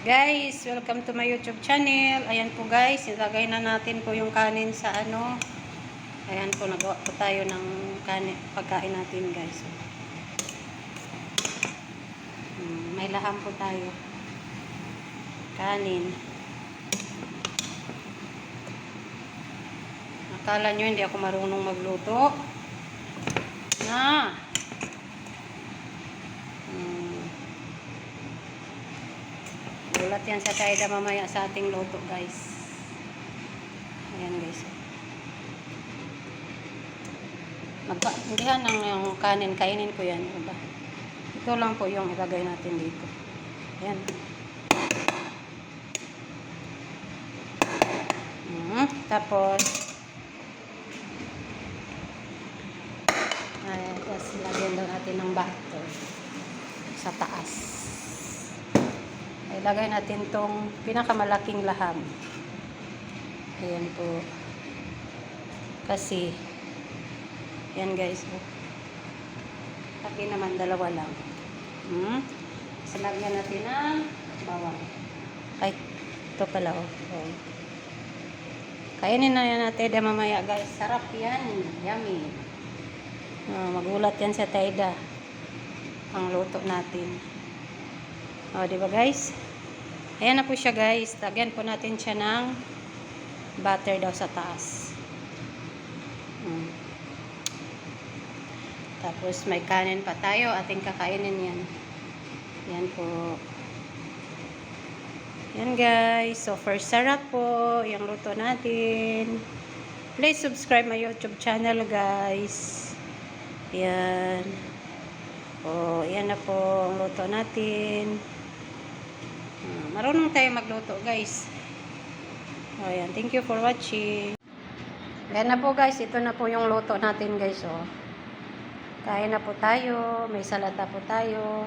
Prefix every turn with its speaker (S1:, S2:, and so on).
S1: Guys, welcome to my YouTube channel. Ayan po guys, ilagay na natin po yung kanin sa ano. Ayan po, nagawa po tayo ng kanin, pagkain natin guys. May laham po tayo. Kanin. Akala nyo hindi ako marunong magluto. Gulat yan sa Taida mamaya sa ating luto guys. Ayan guys. Magpaindihan ng yung kanin, kainin ko yan. Diba? Ito lang po yung ilagay natin dito. Ayan. Tapos ayan, tapos lagyan daw natin ng butter sa taas. Ilagay natin tong pinakamalaking laham. Ayan po. Kasi yan guys. Tapi naman dalawa lang. Lagyan natin ng bawang. Ay, ito pala oh. Kainin na yan natin na mamaya guys. Sarap yan. Yummy. Magulat yan sa Taida. Ang luto natin. Di ba guys? Ayan na po siya guys. Lagyan po natin siya ng butter daw sa taas. Tapos may kanin pa tayo. Ating kakainin yan. Yan po. Yan guys. So first sarap po yung luto natin. Please subscribe my YouTube channel guys. Yan. Yan na po ang luto natin. Marunong tayo magluto guys. Ayan, thank you for watching. Ayan na po guys, ito na po yung luto natin guys. Kain na po tayo, may salata po tayo.